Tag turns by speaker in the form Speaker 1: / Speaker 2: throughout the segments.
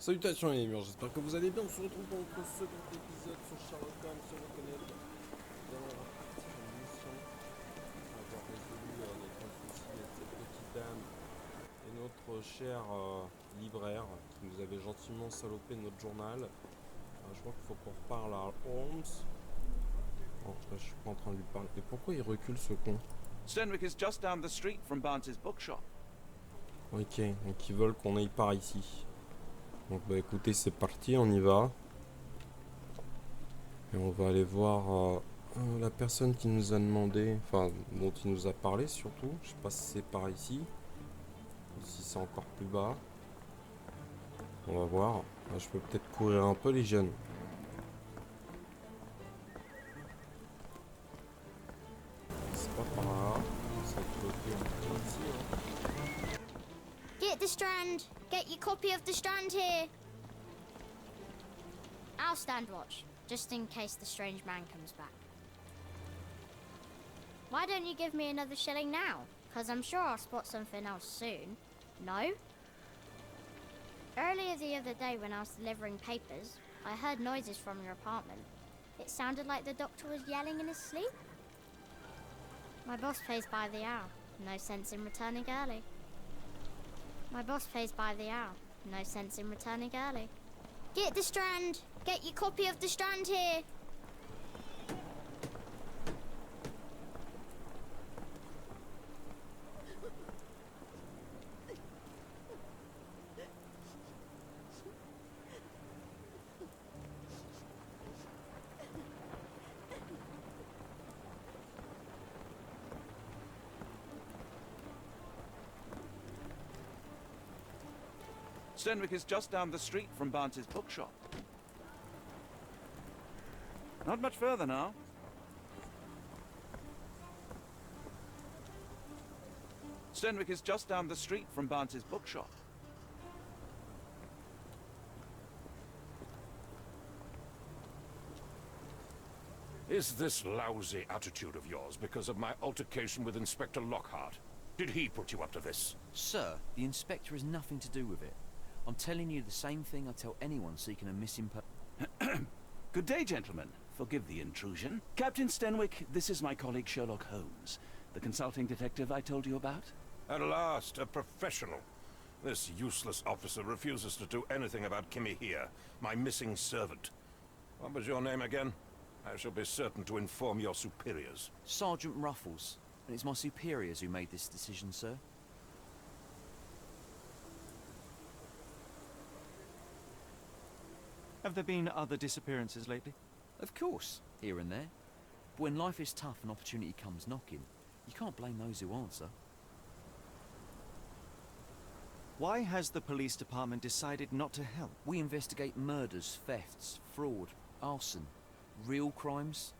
Speaker 1: Salutations les Lémurs, j'espère que vous allez bien. On se retrouve pour notre second épisode sur Sherlock Holmes, sur reconnaître. Nous allons repartir en mission pour avoir résolu notre souci avec cette petite dame et notre cher libraire qui nous avait gentiment salopé notre journal. Je crois qu'il faut qu'on reparle à Holmes. Oh, là, je suis pas en train de lui parler. Et pourquoi il recule ce con?
Speaker 2: Stenwick is just down the street from Barnes's bookshop.
Speaker 1: Ok, donc ils veulent qu'on aille par ici. Donc bah écoutez, c'est parti, on y va. Et on va aller voir la personne qui nous a demandé, enfin dont il nous a parlé surtout. Je sais pas si c'est par ici, ou si c'est encore plus bas. On va voir. Là, je peux peut-être courir un peu les jeunes. C'est pas par là. Ça va être bloqué un peu ici, hein.
Speaker 3: Get the Strand! Get your copy of the Strand here! I'll stand watch, just in case the strange man comes back. Why don't you give me another shilling now? Because I'm sure I'll spot something else soon. No? Earlier the other day when I was delivering papers, I heard noises from your apartment. It sounded like the doctor was yelling in his sleep. My boss pays by the hour. No sense in returning early. My boss pays by the hour. No sense in returning early. Get the Strand! Get your copy of the Strand here!
Speaker 2: Stenwick is just down the street from Barnes's bookshop. Not much further now. Stenwick is just down the street from Barnes's bookshop.
Speaker 4: Is this lousy attitude of yours because of my altercation with Inspector Lockhart? Did he put you up to this?
Speaker 5: Sir, the inspector has nothing to do with it. I'm telling you the same thing I tell anyone seeking a missing person.
Speaker 2: Good day, gentlemen. Forgive the intrusion. Captain Stenwick, this is my colleague Sherlock Holmes, the consulting detective I told you about.
Speaker 4: At last, a professional. This useless officer refuses to do anything about Kimihia, my missing servant. What was your name again? I shall be certain to inform your superiors.
Speaker 5: Sergeant Ruffles, and it's my superiors who made this decision, sir.
Speaker 6: Have there been other disappearances lately?
Speaker 5: Of course, here and there. But when life is tough and opportunity comes knocking, you can't blame those who answer.
Speaker 6: Why has the police department decided not to help?
Speaker 5: We investigate murders, thefts, fraud, arson, real crimes.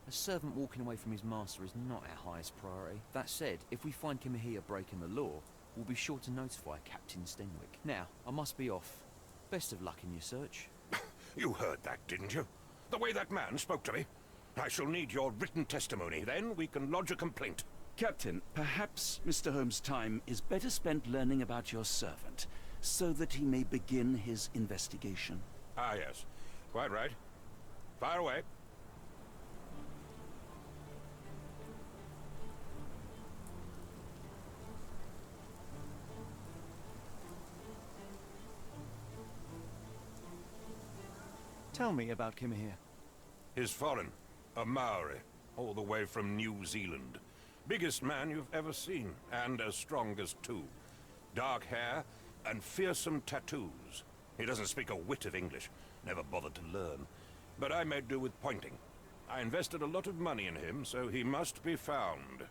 Speaker 5: A servant walking away from his master is not our highest priority. That said, if we find Kimihia breaking the law, we'll be sure to notify Captain Stenwick. Now, I must be off. Best of luck in your search.
Speaker 4: You heard that, didn't you? The way that man spoke to me. I shall need your written testimony. Then we can lodge a complaint.
Speaker 2: Captain, perhaps Mr. Holmes' time is better spent learning about your servant, so that he may begin his investigation.
Speaker 4: Ah, yes. Quite right. Fire away.
Speaker 6: Tell me about Kimihia.
Speaker 4: He's foreign. A Maori. All the way from New Zealand. Biggest man you've ever seen. And as strong as two. Dark hair and fearsome tattoos. He doesn't speak a whit of English. Never bothered to learn. But I made do with pointing. I invested a lot of money in him, so he must be found.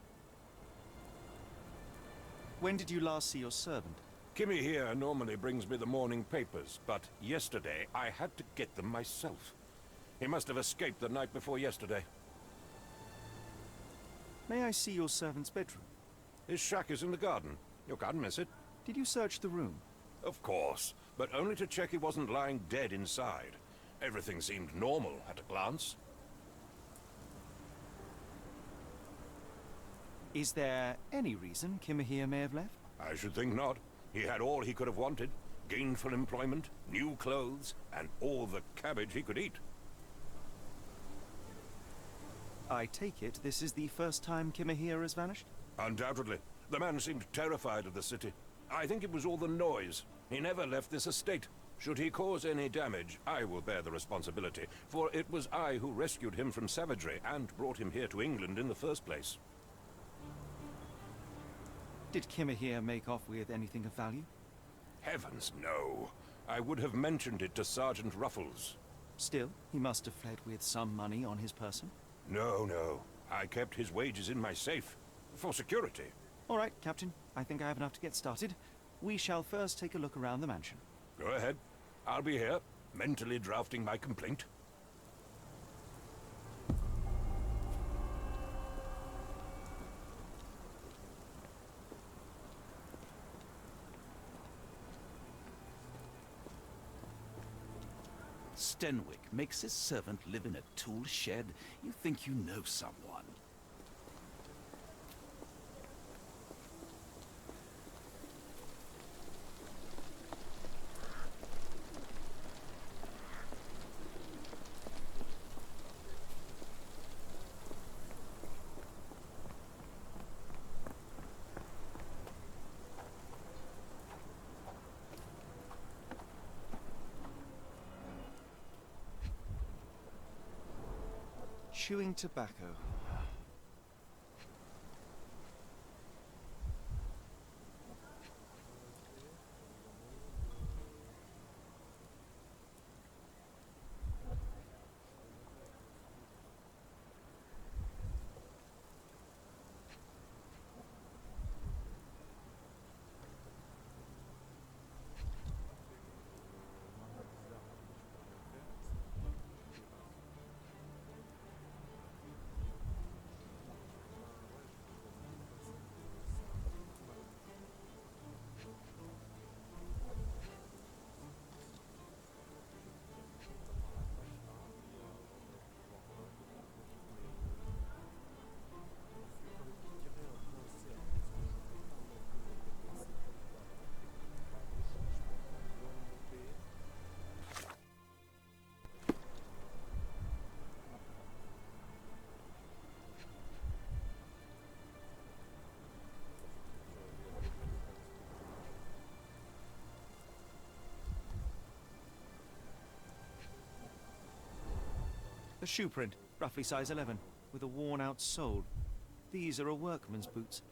Speaker 6: When did you last see your servant?
Speaker 4: Kimmy here normally brings me the morning papers, but yesterday I had to get them myself. He must have escaped the night before yesterday.
Speaker 6: May I see your servant's bedroom?
Speaker 4: His shack is in the garden. You can't miss it.
Speaker 6: Did you search the room?
Speaker 4: Of course, but only to check he wasn't lying dead inside. Everything seemed normal at a glance.
Speaker 6: Is there any reason Kimihia may have left?
Speaker 4: I should think not. He had all he could have wanted. gainful employment, new clothes, and all the cabbage he could eat.
Speaker 6: I take it this is the first time Kimihia has vanished?
Speaker 4: Undoubtedly. The man seemed terrified of the city. I think it was all the noise. He never left this estate. Should he cause any damage, I will bear the responsibility, for it was I who rescued him from savagery and brought him here to England in the first place.
Speaker 6: Did Kimihia make off with anything of value?
Speaker 4: Heavens, no. I would have mentioned it to Sergeant Ruffles.
Speaker 6: Still, he must have fled with some money on his person.
Speaker 4: No, no. I kept his wages in my safe. For security.
Speaker 6: All right, Captain. I think I have enough to get started. We shall first take a look around the mansion.
Speaker 4: Go ahead. I'll be here, mentally drafting my complaint.
Speaker 2: Stenwick makes his servant live in a tool shed. You think you know someone.
Speaker 6: Chewing tobacco. A shoe print, roughly size 11, with a worn-out sole. These are a workman's boots.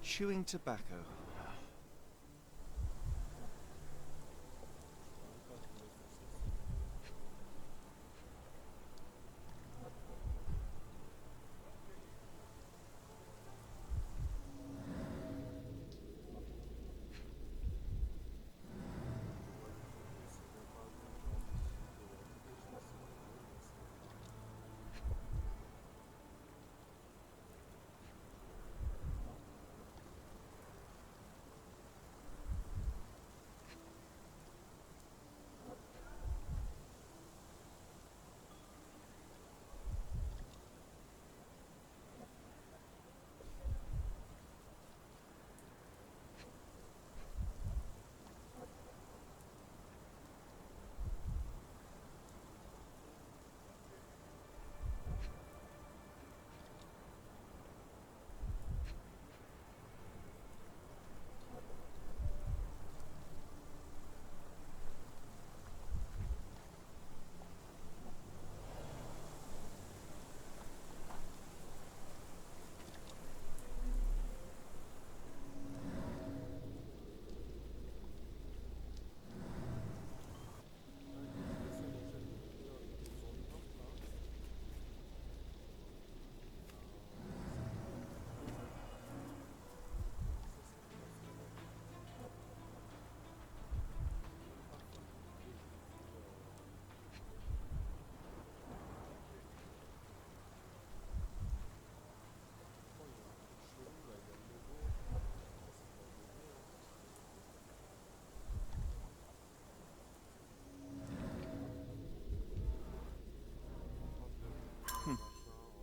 Speaker 6: Chewing tobacco.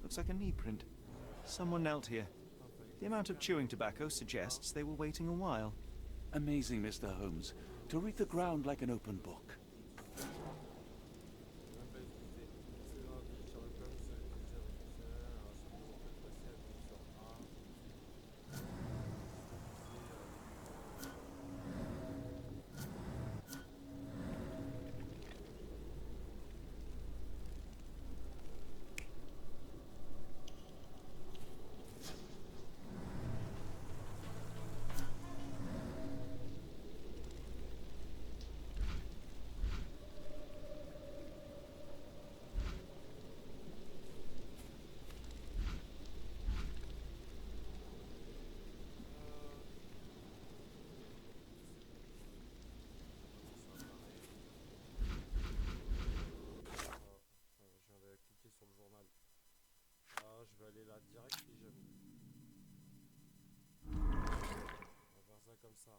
Speaker 6: Looks like a knee print. Someone knelt here. The amount of chewing tobacco suggests they were waiting a while.
Speaker 2: Amazing, Mr. Holmes. To read the ground like an open book.
Speaker 1: Même pas utilisé. C'est dans la vie Sherlock Holmes, c'est sur le journal. Ah, je vais aller là direct pigeon. On va faire ça comme ça.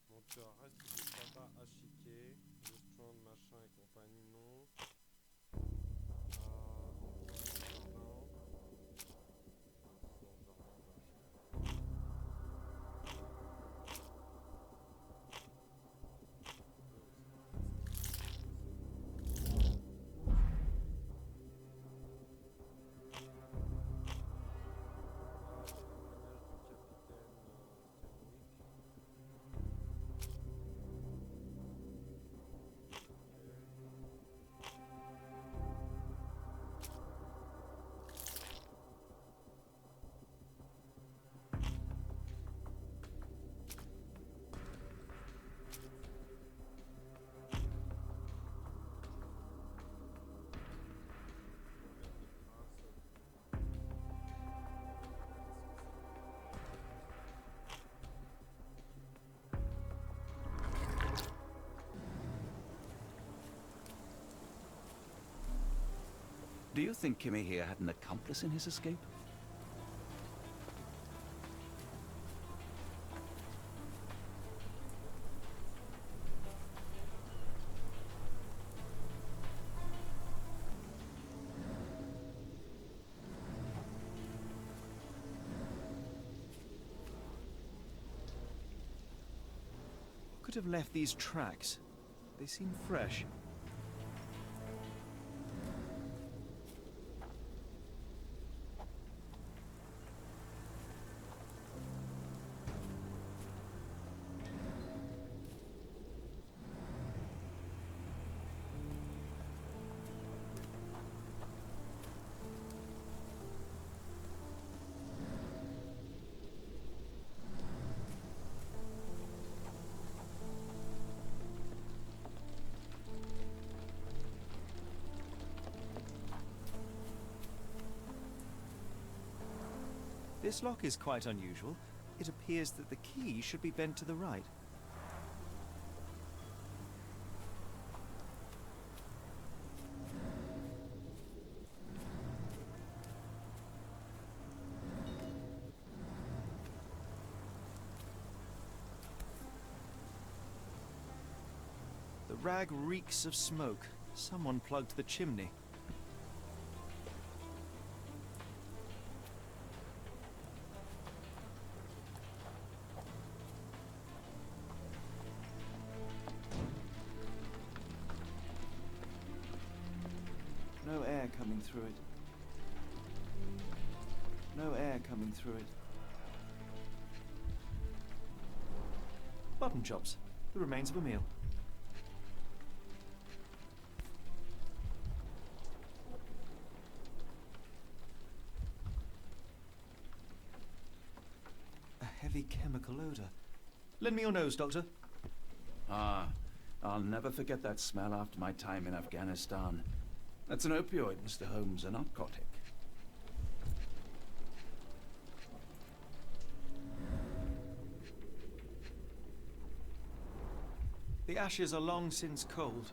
Speaker 1: Donc reste de papa à chiquer. Le Strand, machin et compagnie, non.
Speaker 2: Do you think Kimihia had an accomplice in his escape?
Speaker 6: Who could have left these tracks? They seem fresh. This lock is quite unusual. It appears that the key should be bent to the right. The rag reeks of smoke. Someone plugged the chimney. No air coming through it. No air coming through it. Button chops. The remains of a meal. A heavy chemical odor. Lend me your nose, Doctor.
Speaker 2: Ah, I'll never forget that smell after my time in Afghanistan. That's an opioid, Mr. Holmes, a narcotic.
Speaker 6: The ashes are long since cold.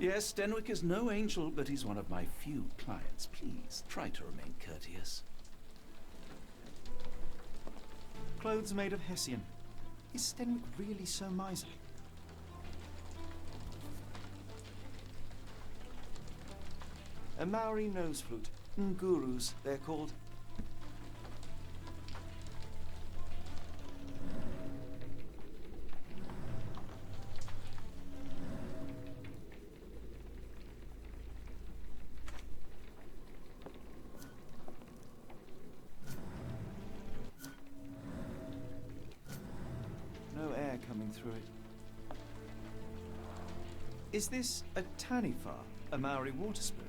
Speaker 2: Yes, Denwick is no angel, but he's one of my few clients. Please, try to remain courteous.
Speaker 6: Clothes made of Hessian. Is Stenwick really so miserly? A Maori nose flute. Ngurus, they're called. No air coming through it. Is this a Taniwha, a Maori water spirit?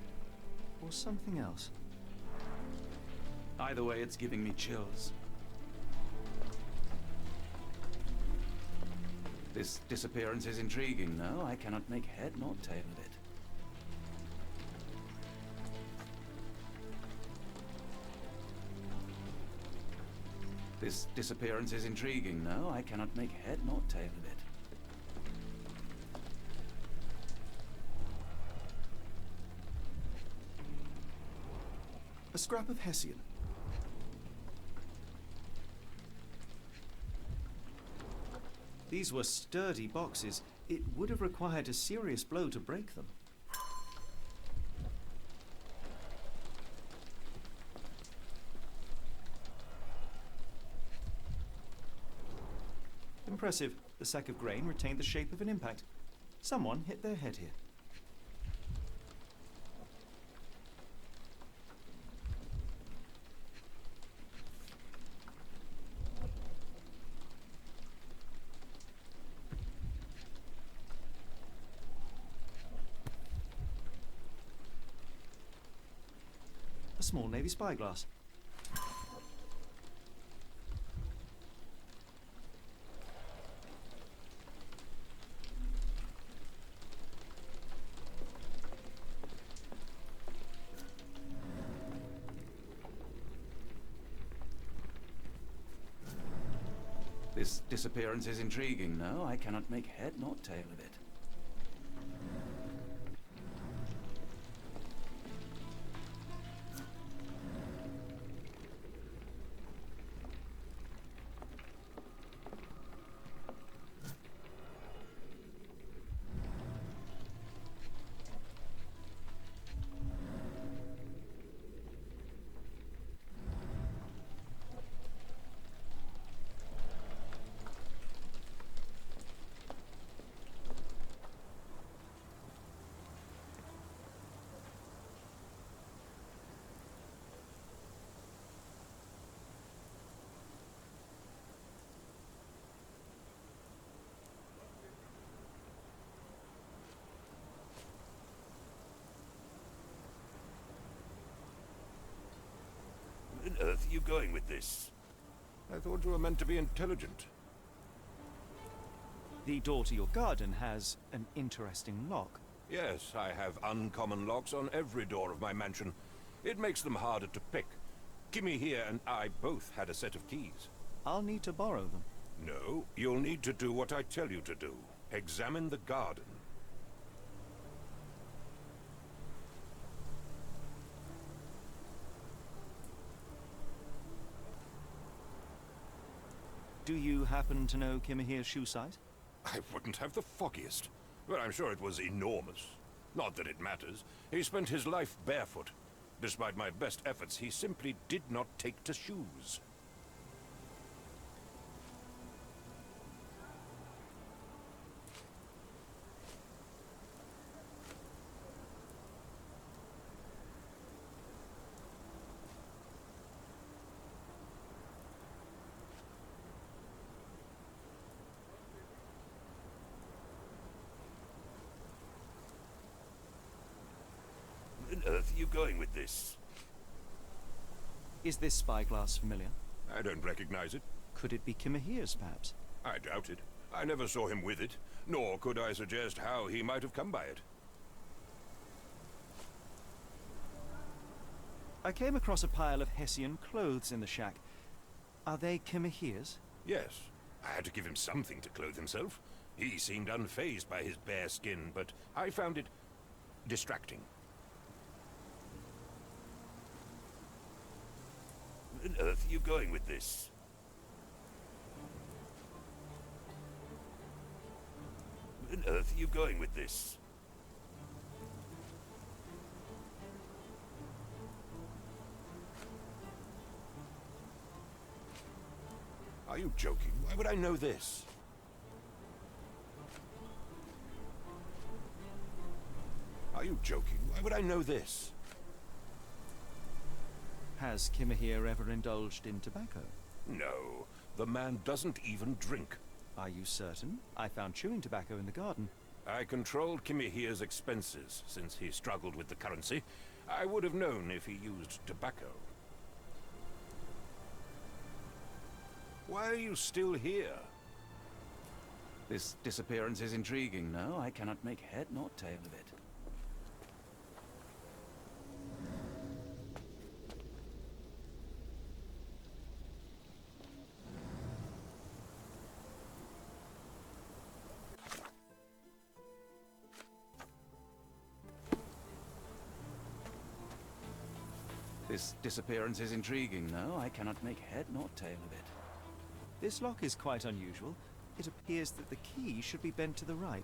Speaker 6: Or something else?
Speaker 2: Either way, it's giving me chills. This disappearance is intriguing, no? I cannot make head nor tail of it. This disappearance is intriguing, no? I cannot make head nor tail of it.
Speaker 6: A scrap of Hessian. These were sturdy boxes. It would have required a serious blow to break them. Impressive. The sack of grain retained the shape of an impact. Someone hit their head here. A small navy spyglass.
Speaker 2: This disappearance is intriguing, no? I cannot make head nor tail of it.
Speaker 4: Where on earth are you going with this? I thought you were meant to be intelligent.
Speaker 6: The door to your garden has an interesting lock.
Speaker 4: Yes, I have uncommon locks on every door of my mansion. It makes them harder to pick. Kimihia and I both had a set of keys.
Speaker 6: I'll need to borrow them.
Speaker 4: No, you'll need to do what I tell you to do. Examine the garden.
Speaker 6: Do you happen to know Kimihia's shoe size?
Speaker 4: I wouldn't have the foggiest, but I'm sure it was enormous. Not that it matters. He spent his life barefoot. Despite my best efforts, he simply did not take to shoes. Where on earth are you going with this?
Speaker 6: Is this spyglass familiar?
Speaker 4: I don't recognize it.
Speaker 6: Could it be Kimihia's, perhaps?
Speaker 4: I doubt it. I never saw him with it, nor could I suggest how he might have come by it.
Speaker 6: I came across a pile of Hessian clothes in the shack. Are they Kimihia's?
Speaker 4: Yes. I had to give him something to clothe himself. He seemed unfazed by his bare skin, but I found it distracting. Where on earth are you going with this? Where on earth are you going with this? Are you joking? Why would I know this? Are you joking? Why would I know this?
Speaker 6: Has Kimihia ever indulged in tobacco?
Speaker 4: No, the man doesn't even drink.
Speaker 6: Are you certain? I found chewing tobacco in the garden.
Speaker 4: I controlled Kimihia's expenses since he struggled with the currency. I would have known if he used tobacco. Why are you still here?
Speaker 2: This disappearance is intriguing, no? I cannot make head nor tail of it. This disappearance is intriguing, no? I cannot make head nor tail of it.
Speaker 6: This lock is quite unusual. It appears that the key should be bent to the right.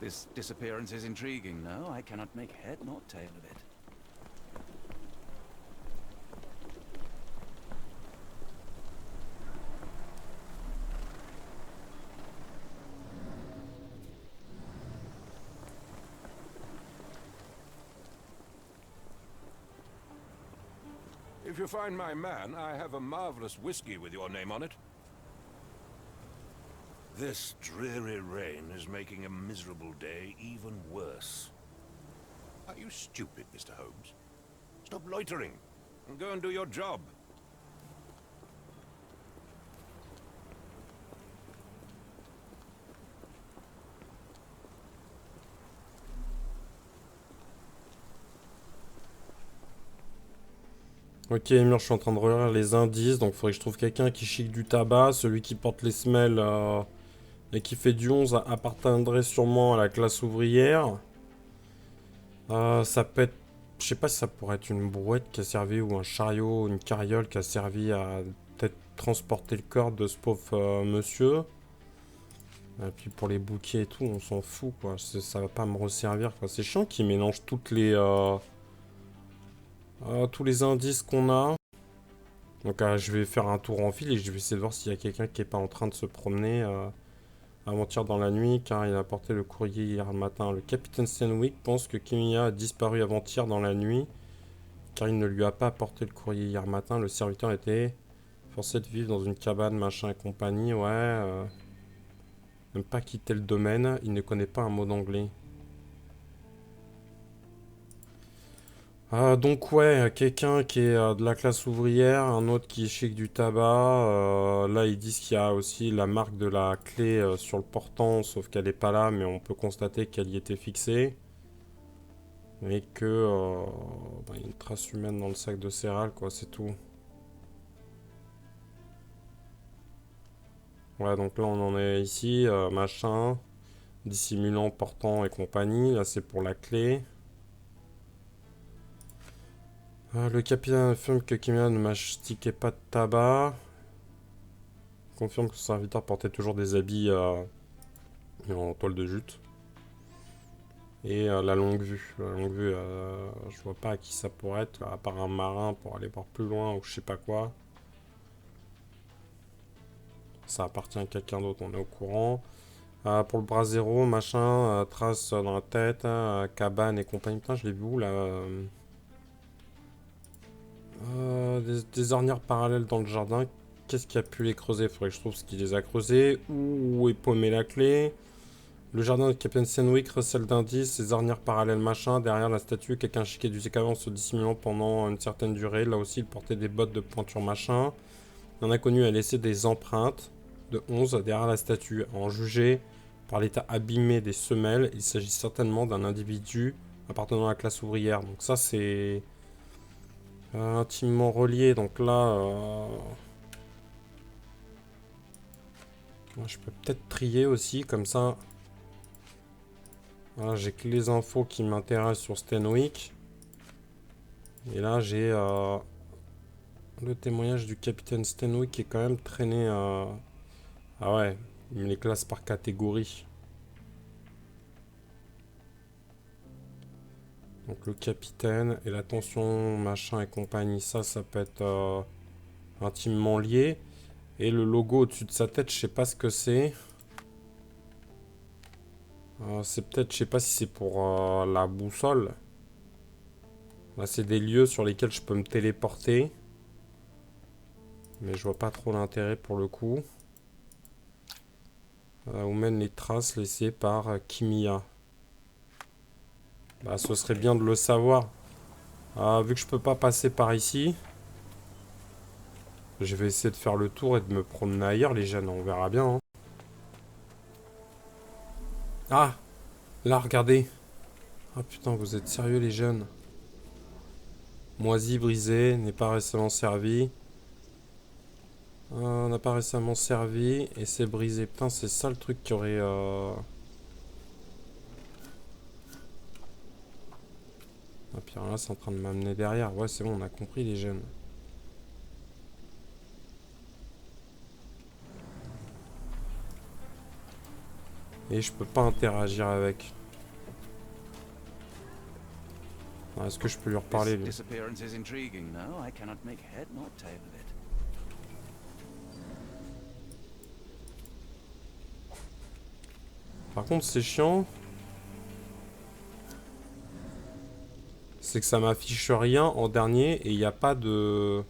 Speaker 2: This disappearance is intriguing, no? I cannot make head nor tail of it.
Speaker 4: If you find my man, I have a marvelous whiskey with your name on it. This dreary rain is making a miserable day even worse. Are you stupid, Mr. Holmes? Stop loitering and go and do your job.
Speaker 1: Ok, Lémurs, je suis en train de relire les indices, donc il faudrait que je trouve quelqu'un qui chique du tabac. Celui qui porte les semelles et qui fait du 11 appartiendrait sûrement à la classe ouvrière. Ça peut être Je sais pas si ça pourrait être une brouette qui a servi ou un chariot, une carriole qui a servi à peut-être transporter le corps de ce pauvre monsieur. Et puis pour les bouquets et tout, on s'en fout quoi. Ça va pas me resservir quoi. C'est chiant qu'ils mélangent tous les indices qu'on a. Donc je vais faire un tour en ville et je vais essayer de voir s'il y a quelqu'un qui est pas en train de se promener avant-hier dans la nuit car il a apporté le courrier hier matin. Le capitaine Stenwick pense que Kimihia a disparu avant-hier dans la nuit car il ne lui a pas apporté le courrier hier matin. Le serviteur était forcé de vivre dans une cabane, machin et compagnie. Ouais, même pas quitter le domaine. Il ne connaît pas un mot d'anglais. Donc ouais, quelqu'un qui est de la classe ouvrière, un autre qui est chic du tabac. Là, ils disent qu'il y a aussi la marque de la clé sur le portant, sauf qu'elle n'est pas là, mais on peut constater qu'elle y était fixée. Et que y a une trace humaine dans le sac de céréales, quoi, c'est tout. Ouais, donc là, on en est ici, machin, dissimulant, portant et compagnie. Là, c'est pour la clé. Le capitaine affirme que Kimihia ne mastiquait pas de tabac. Confirme que son serviteur portait toujours des habits en toile de jute. Et la longue vue. La longue vue, je vois pas à qui ça pourrait être, à part un marin pour aller voir plus loin ou je sais pas quoi. Ça appartient à quelqu'un d'autre, on est au courant. Pour le bras zéro, machin, trace dans la tête, cabane et compagnie. Putain, je l'ai vu où là des ornières parallèles dans le jardin. Qu'est-ce qui a pu les creuser? Faudrait que je trouve ce qui les a creusés. Où est paumée la clé? Le jardin de Captain Stenwick recèle d'indices, ces ornières parallèles machin. Derrière la statue, quelqu'un chiquait du sécavant en se dissimulant pendant une certaine durée. Là aussi, il portait des bottes de pointure machin. Un inconnu a laissé des empreintes de 11 derrière la statue. À en juger par l'état abîmé des semelles, il s'agit certainement d'un individu appartenant à la classe ouvrière. Donc ça, c'est intimement relié. Donc là, je peux peut-être trier aussi, comme ça. Voilà, j'ai que les infos qui m'intéressent sur Stenwick. Et là, j'ai le témoignage du capitaine Stenwick qui est quand même traîné. Ah ouais, il me les classe par catégorie. Donc le capitaine et la tension, machin et compagnie, ça peut être intimement lié. Et le logo au-dessus de sa tête, je sais pas ce que c'est. C'est peut-être, je sais pas si c'est pour la boussole. Là, c'est des lieux sur lesquels je peux me téléporter. Mais je vois pas trop l'intérêt pour le coup. Où mènent les traces laissées par Kimihia. Bah, ce serait bien de le savoir. Vu que je peux pas passer par ici, je vais essayer de faire le tour et de me promener ailleurs, les jeunes. On verra bien. Hein. Ah! Là, regardez. Ah putain, vous êtes sérieux, les jeunes? Moisi, brisé, n'est pas récemment servi. N'a pas récemment servi et c'est brisé. Putain, c'est ça le truc qui aurait... Ah, puis là, c'est en train de m'amener derrière. Ouais, c'est bon, on a compris, les jeunes. Et je peux pas interagir avec. Est-ce que je peux lui reparler, lui? Par contre, c'est chiant. C'est que ça m'affiche rien en dernier et il n'y a pas de...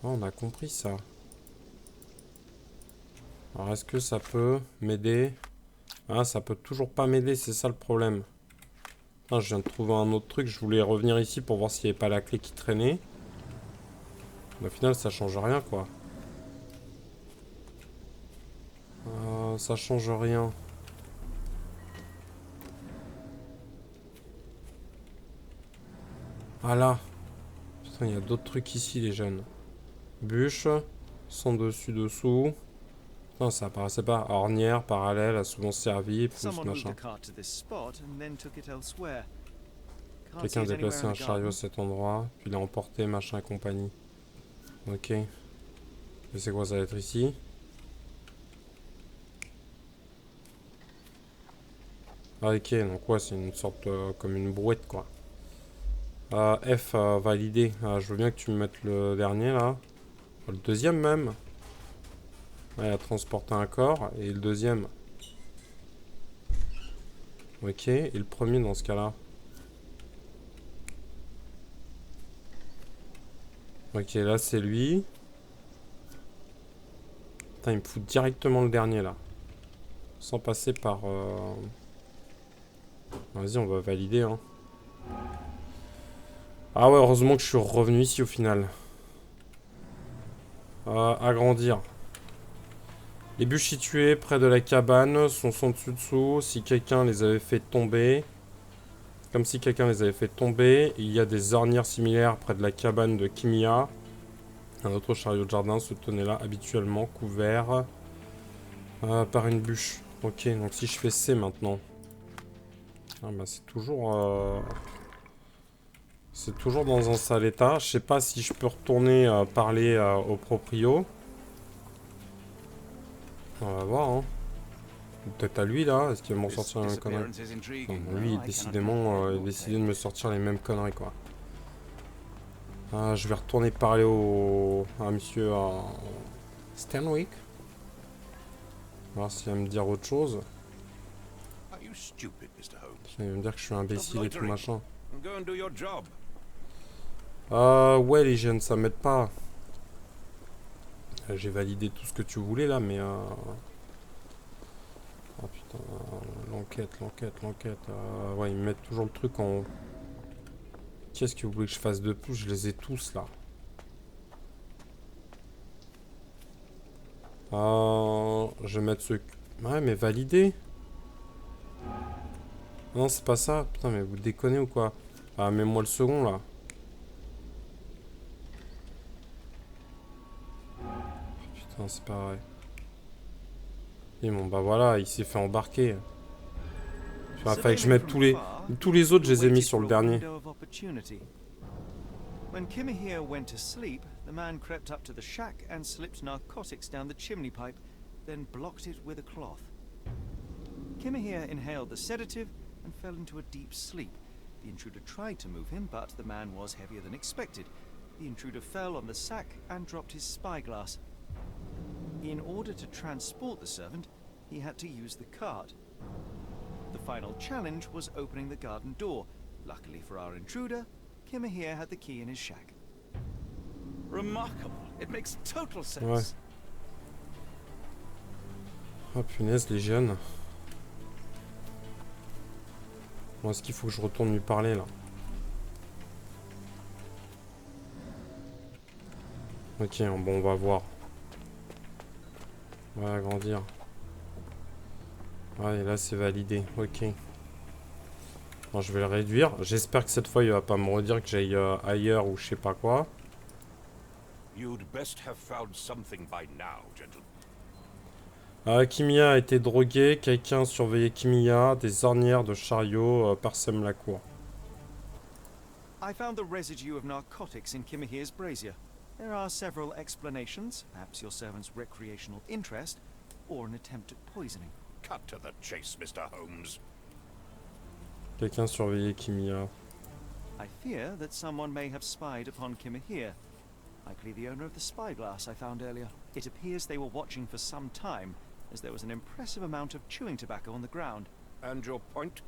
Speaker 1: Oh, on a compris ça. Alors, est-ce que ça peut m'aider? Ah, ça peut toujours pas m'aider, c'est ça le problème. Ah, je viens de trouver un autre truc. Je voulais revenir ici pour voir s'il n'y avait pas la clé qui traînait. Mais au final, ça change rien, quoi. Ça change rien. Ah là. Putain, il y a d'autres trucs ici, les jeunes. Bûche. Sans dessus-dessous. Non, ça apparaissait pas. Ornière, parallèle, a souvent servi, plus machin. Quelqu'un a déplacé un chariot à cet endroit, puis l'a emporté, machin, compagnie. Ok. Et c'est quoi, ça va être ici? Ah, ok, donc ouais, c'est une sorte comme une brouette, quoi. F, validé. Je veux bien que tu me mettes le dernier, là. Le deuxième, même. Ouais, à transporter un corps. Et le deuxième. Ok, et le premier, dans ce cas-là. Ok, là, c'est lui. Putain, il me fout directement le dernier, là. Sans passer par... Vas-y, on va valider, hein. Ah ouais, heureusement que je suis revenu ici, au final. Agrandir. Les bûches situées près de la cabane sont sans dessus-dessous. Si quelqu'un les avait fait tomber... Comme si quelqu'un les avait fait tomber. Il y a des ornières similaires près de la cabane de Kimihia. Un autre chariot de jardin se tenait là, habituellement couvert par une bûche. Ok, donc si je fais C maintenant... Ah bah c'est toujours... C'est toujours dans un sale état. Je sais pas si je peux retourner parler au proprio. On va voir, hein. Peut-être à lui, là. Est-ce qu'il va m'en sortir une connerie? Non, lui, décidément, il a décidé de me sortir les mêmes conneries, quoi. Je vais retourner parler à monsieur Stanwick. Voir s'il va me dire autre chose. Il va me dire que je suis imbécile et tout machin. Ouais, les jeunes, ça m'aide pas. J'ai validé tout ce que tu voulais là, mais oh putain, l'enquête. Ouais, ils me mettent toujours le truc en... Qu'est-ce que vous voulez que je fasse de plus? Je les ai tous là. Je vais mettre ce... Ouais, mais validé. Non, c'est pas ça. Putain, mais vous déconnez ou quoi? Mets-moi le second là. Putain, c'est pas vrai. Et bon, bah voilà, il s'est fait embarquer. Il fallait que je mette tous les autres, je les ai mis sur le dernier.
Speaker 6: When Kimihia went to sleep, the man crept up to the shack and slipped narcotics down the chimney pipe, then blocked it with a cloth. Kimihia inhaled the sedative and fell into a deep sleep. The intruder tried to move him, but the man was heavier than expected. The intruder fell on the sack and dropped his spyglass. In order to transport the servant, he had to use the cart. The final challenge was opening the garden door. Luckily for our intruder, Kimihia had the key in his shack.
Speaker 2: Remarkable. It makes total sense.
Speaker 1: Ouais. Oh punaise, les jeunes. Bon, est-ce qu'il faut que je retourne lui parler là? Ok, bon, on va voir. On va agrandir. Ouais, là c'est validé. Ok. Bon, je vais le réduire. J'espère que cette fois il va pas me redire que j'aille ailleurs ou je sais pas quoi. Kimihia a été drogué. Quelqu'un surveillait Kimihia. Des ornières de chariots parsèment la cour.
Speaker 6: I found the residue of narcotics in Kimihia's brazier. There are several explanations, perhaps your servant's recreational interest, or an attempt at poisoning.
Speaker 4: Cut to the chase, Mr. Holmes.
Speaker 1: Quelqu'un surveillait Kimihia.
Speaker 6: I fear that someone may have spied upon Kimihia. Likely the owner of the spyglass I found earlier. It appears they were watching for some time, as there was an impressive amount of chewing tobacco on the ground.
Speaker 4: And your point?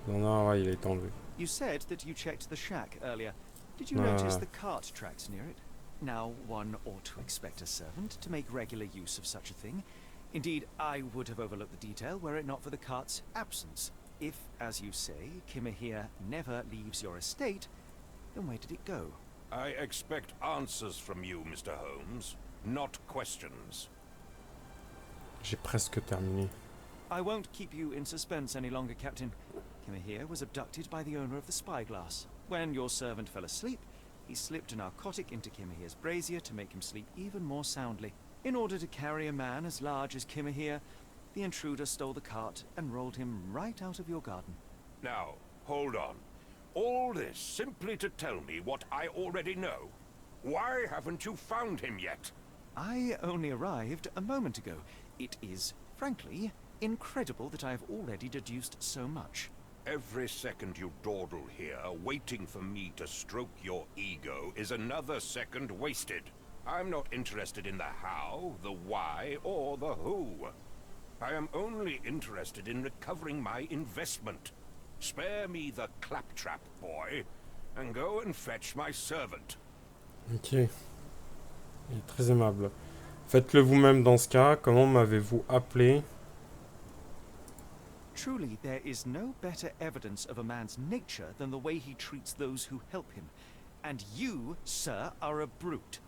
Speaker 1: Non, ouais, il est enlevé.
Speaker 6: You said that you checked the shack earlier. Did you notice the cart tracks near it? Now, one ought to expect a servant to make regular use of such a thing. Indeed, I would have overlooked the detail were it not for the cart's absence. If, as you say, Kimihia never leaves your estate, then where did it go?
Speaker 4: I expect answers from you, Mr. Holmes, not questions.
Speaker 1: J'ai presque terminé.
Speaker 6: I won't keep you in suspense any longer, Captain. Kimihia was abducted by the owner of the spyglass. When your servant fell asleep, he slipped a narcotic into Kimihia's brazier to make him sleep even more soundly. In order to carry a man as large as Kimihia, the intruder stole the cart and rolled him right out of your garden.
Speaker 4: Now, Hold on. All this simply to tell me what I already know? Why haven't you found him yet?
Speaker 6: I only arrived a moment ago. It is, frankly, incredible that I have already deduced so much.
Speaker 4: Every second you dawdle here, waiting for me to stroke your ego, is another second wasted. I'm not interested in the how, the why, or the who. I am only interested in recovering my investment. Spare me the claptrap, boy, and go and fetch my servant.
Speaker 1: Ok. Il est très aimable. Faites-le vous-même dans ce cas. Comment m'avez-vous appelé?
Speaker 6: Truly, there is no better evidence of a man's nature than the way he treats those who help him. And you, sir, are a brute.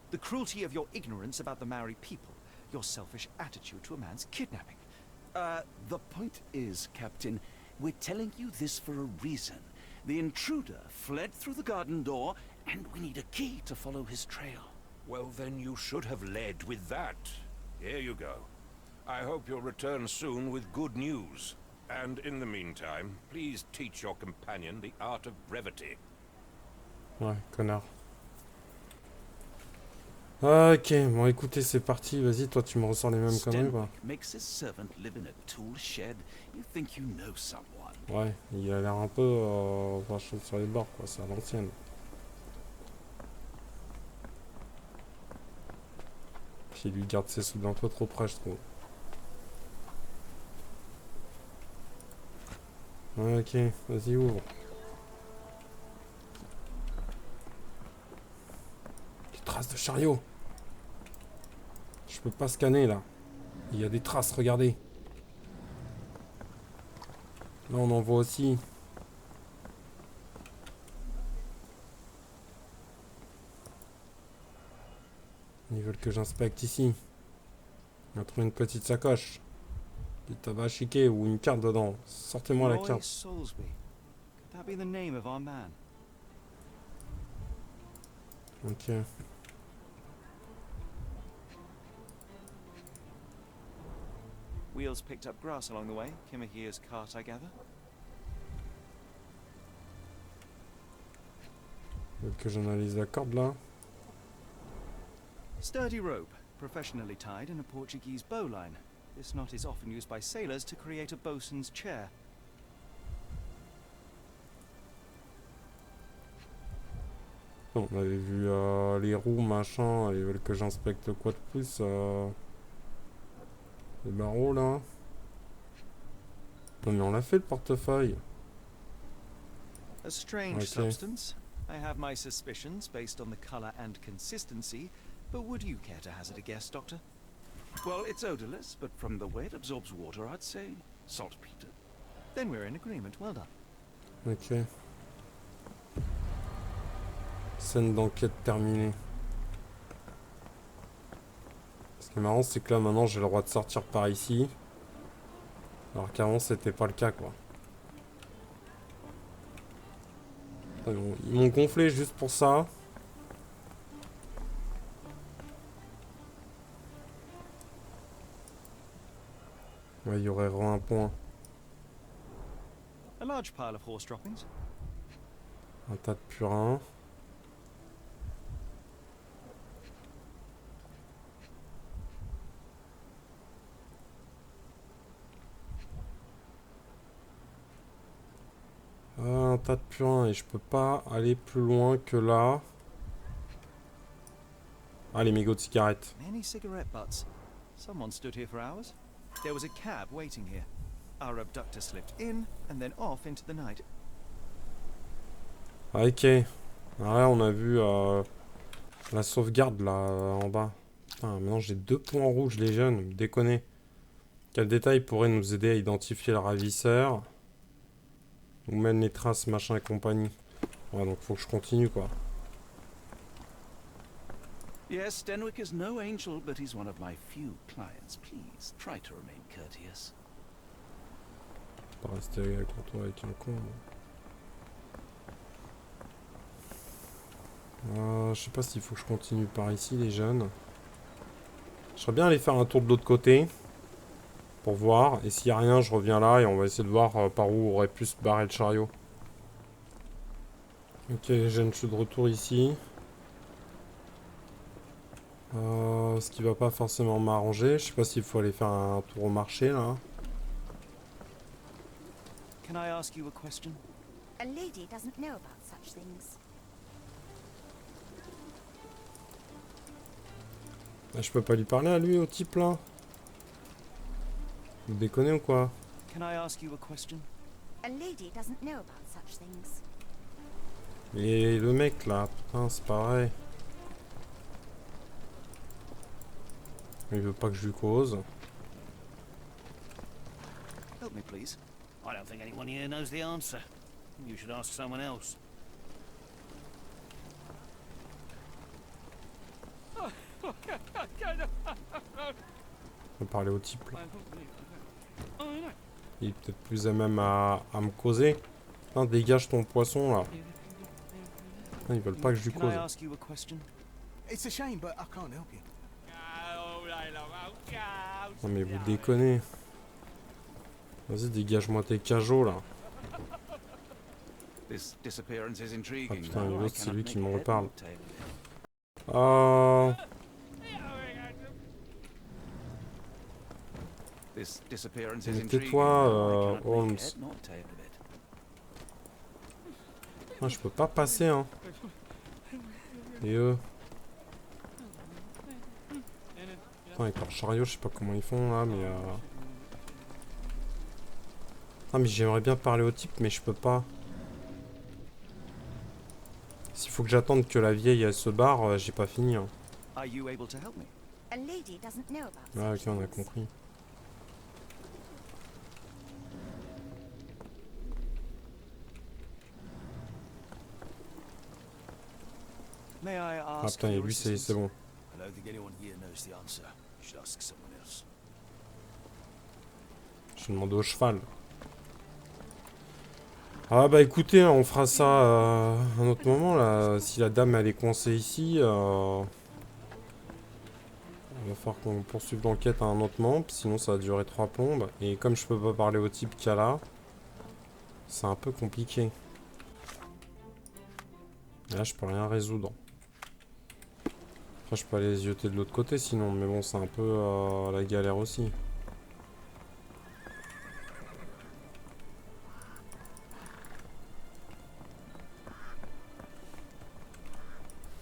Speaker 6: The cruelty of your ignorance about the Maori people, your selfish attitude to a man's kidnapping.
Speaker 2: The point is, Captain, we're telling you this for a reason. The intruder fled through the garden door, and we need a key to follow his trail.
Speaker 4: Well, then you should have led with that. Here you go. I hope you'll return soon with good news. And in the meantime, please teach your companion the art of brevity.
Speaker 1: Ouais, connard. Ok, bon écoutez, c'est parti. Vas-y, toi tu me ressors les mêmes conneries, quoi.
Speaker 2: Makes his servant live in a tool shed. You think you know someone.
Speaker 1: Ouais, il a l'air un peu vachement sur les bords, quoi. C'est à l'ancienne. Puis il lui garde ses soudes un peu trop près, je trouve. Ok, vas-y, ouvre. Des traces de chariot. Je peux pas scanner, là. Il y a des traces, regardez. Là, on en voit aussi. Ils veulent que j'inspecte ici. On a trouvé une petite sacoche. Du tabac chiqué ou une carte dedans. Sortez-moi la
Speaker 6: Roy
Speaker 1: carte.
Speaker 6: Soulsby. Could that be the name of our man?
Speaker 1: Ok.
Speaker 6: Wheels picked up grass along the way. Kimihia's cart, I gather.
Speaker 1: Ils veulent que j'analyse la corde, là.
Speaker 6: Sturdy rope, professionally tied in a Portuguese bowline. This knot is often used by sailors to create a bosun's chair.
Speaker 1: On avait vu les roues, machin. Ils veulent que j'inspecte quoi de plus les barreaux, là. Non, mais on l'a fait, le portefeuille.
Speaker 6: A strange
Speaker 1: Okay.
Speaker 6: substance. I have my suspicions based on the color and consistency, but would you care to hazard a guess, Doctor?
Speaker 2: Well, it's odorless, but from the way it absorbs water, I'd say saltpeter.
Speaker 6: Then we're in agreement. Well done.
Speaker 1: Ok. Scène d'enquête terminée. Ce qui est marrant, c'est que là, maintenant, j'ai le droit de sortir par ici. Alors qu'avant, c'était pas le cas, quoi. Ils m'ont gonflé juste pour ça. Ouais, il y aurait un point.
Speaker 6: A large pile of horse droppings.
Speaker 1: Un tas de purins. Un tas de purins et je peux pas aller plus loin que là. Ah, les mégots de cigarettes.
Speaker 6: Many cigarette butts. Someone stood here for hours. There was a cab waiting here. Our abductor slipped in and then off into the night.
Speaker 1: Ah, ok. Ah, là, on a vu la sauvegarde là en bas. Putain, maintenant j'ai 2 points rouges, les jeunes. Déconnez. Quel détail pourrait nous aider à identifier le ravisseur? Ou même les traces, machin et compagnie. Ouais, donc faut que je continue, quoi.
Speaker 2: Yes, Stenwick is no angel, but he's one of my few clients. Please, try to remain courteous.
Speaker 1: Pas rester avec toi avec un con. Je sais pas s'il faut que je continue par ici, les jeunes. Je serais bien aller faire un tour de l'autre côté. Pour voir. Et s'il n'y a rien, je reviens là et on va essayer de voir par où aurait pu se barrer le chariot. Ok, les jeunes, je suis de retour ici. Ce qui va pas forcément m'arranger. Je sais pas s'il faut aller faire un tour au marché là.
Speaker 6: Can I ask you a question?
Speaker 7: A lady doesn't know about such things.
Speaker 1: Ah, je peux pas lui parler à lui, au type là. Vous déconnez ou quoi?
Speaker 6: Can I ask you a question?
Speaker 7: A lady doesn't know about such things.
Speaker 1: Et le mec là, putain, c'est pareil. Il veut pas que je lui cause.
Speaker 6: Help me, please.
Speaker 8: I don't think anyone here knows the answer. You should ask someone else.
Speaker 1: On va parler au type là. Il est peut-être plus à même à me causer. Putain, dégage ton poisson là. Putain, ils veulent pas que je lui
Speaker 6: Can
Speaker 1: cause.
Speaker 6: I ask you a question?
Speaker 9: It's a shame, but I can't help you.
Speaker 1: Non mais vous déconnez. Vas-y, dégage-moi tes cajots là.
Speaker 2: This disappearance is
Speaker 1: Ah
Speaker 2: intriguing.
Speaker 1: putain,
Speaker 2: but I
Speaker 1: l'autre c'est
Speaker 2: cannot
Speaker 1: lui
Speaker 2: make
Speaker 1: qui
Speaker 2: a
Speaker 1: me
Speaker 2: head
Speaker 1: reparle.
Speaker 2: nor tail. This disappearance is
Speaker 1: Mais
Speaker 2: intriguing.
Speaker 1: tais-toi,
Speaker 2: but I cannot make a
Speaker 1: Holmes.
Speaker 2: head nor tail of it.
Speaker 1: Ah, je peux pas passer hein. Et eux. Putain, avec leur chariot, je sais pas comment ils font là, mais Ah mais j'aimerais bien parler au type, mais je peux pas. S'il faut que j'attende que la vieille elle se barre, j'ai pas fini hein.
Speaker 6: Are you able to help me?
Speaker 7: A lady doesn't know about
Speaker 1: Ah ok,
Speaker 7: such
Speaker 1: on a
Speaker 7: things.
Speaker 1: compris.
Speaker 6: May I
Speaker 1: Ah
Speaker 6: ask
Speaker 1: putain,
Speaker 6: for
Speaker 1: et
Speaker 6: your
Speaker 1: lui c'est
Speaker 6: assistance?
Speaker 1: bon.
Speaker 8: I don't think anyone here knows the answer. You should ask someone else.
Speaker 1: Je vais demander au cheval. Ah bah écoutez, on fera ça à un autre moment là. Si la dame elle est coincée ici, il va falloir qu'on poursuive l'enquête à un autre moment, sinon ça va durer 3 plombes. Et comme je peux pas parler au type qu'il y a là, c'est un peu compliqué. Là je peux rien résoudre. Après je peux aller les jeter de l'autre côté sinon, mais bon c'est un peu la galère aussi.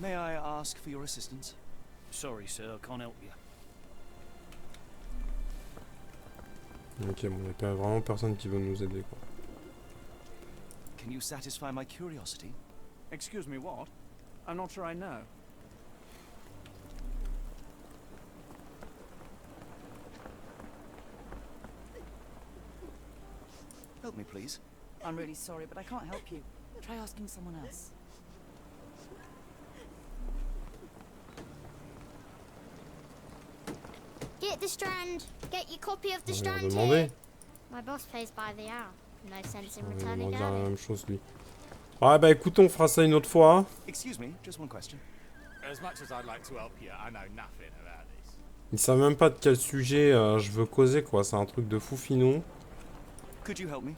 Speaker 6: May I ask for your assistance?
Speaker 8: Sorry, sir, I can't help you.
Speaker 1: Ok, bon, il n'y a vraiment personne qui veut nous aider quoi.
Speaker 6: Can you satisfy my curiosity?
Speaker 10: Excuse me, what? I'm not sure I know.
Speaker 6: Help me, please.
Speaker 7: I'm really sorry, but I can't help you. Try asking someone else.
Speaker 3: Get the Strand. Get your copy of the
Speaker 1: On va
Speaker 3: Strand
Speaker 1: leur
Speaker 3: here.
Speaker 1: demander.
Speaker 3: My boss pays by the hour. No sense in
Speaker 1: On va
Speaker 3: returning
Speaker 1: dire la
Speaker 3: early.
Speaker 1: même chose lui. Ah bah écoute, on fera ça une autre fois.
Speaker 6: Excuse me, just one question.
Speaker 10: As much as I'd like to help you, I know nothing about this.
Speaker 1: Ils savent même pas de quel sujet je veux causer quoi, c'est un truc de fou finou.
Speaker 6: Could you help me?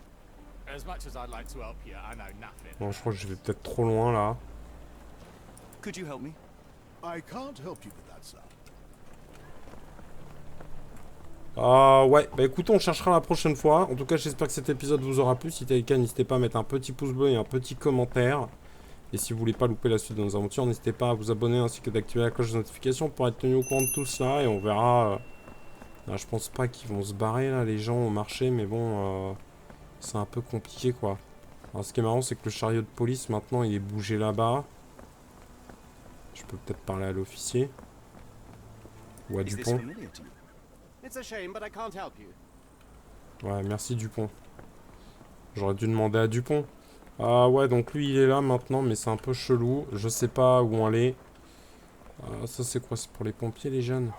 Speaker 10: As much as I'd like to help you, I know nothing.
Speaker 1: Bon, je crois que je vais peut-être trop loin là.
Speaker 6: Could you help me?
Speaker 9: I can't help you with that, sir.
Speaker 1: Ah ouais, bah écoute, on cherchera la prochaine fois. En tout cas, j'espère que cet épisode vous aura plu. Si c'était le cas, n'hésitez pas à mettre un petit pouce bleu et un petit commentaire. Et si vous voulez pas louper la suite de nos aventures, n'hésitez pas à vous abonner ainsi que d'activer la cloche de notification pour être tenu au courant de tout ça. Et on verra. Là, je pense pas qu'ils vont se barrer là, les gens au marché, mais bon, c'est un peu compliqué quoi. Alors ce qui est marrant, c'est que le chariot de police maintenant il est bougé là-bas. Je peux peut-être parler à l'officier. Ou à
Speaker 6: Is this
Speaker 1: Dupont.
Speaker 6: familiar to you?
Speaker 10: It's a shame, but I can't help you.
Speaker 1: Ouais, merci Dupont. J'aurais dû demander à Dupont. Ah ouais, donc lui il est là maintenant, mais c'est un peu chelou. Je sais pas où aller. Ça c'est quoi? C'est pour les pompiers les jeunes?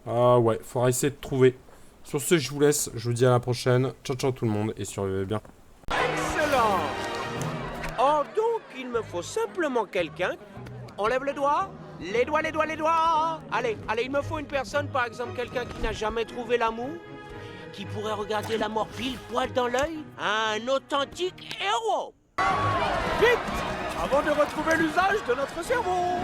Speaker 1: Ah ouais, faudra essayer de trouver. Sur ce, je vous laisse. Je vous dis à la prochaine. Ciao ciao tout le monde et survivez bien.
Speaker 11: Excellent. Oh donc il me faut simplement quelqu'un. On lève le doigt. Les doigts, les doigts, les doigts. Allez, allez, il me faut une personne, par exemple quelqu'un qui n'a jamais trouvé l'amour. qui pourrait regarder la mort pile poil dans l'œil? Un authentique héros! Vite! Avant de retrouver l'usage de notre cerveau!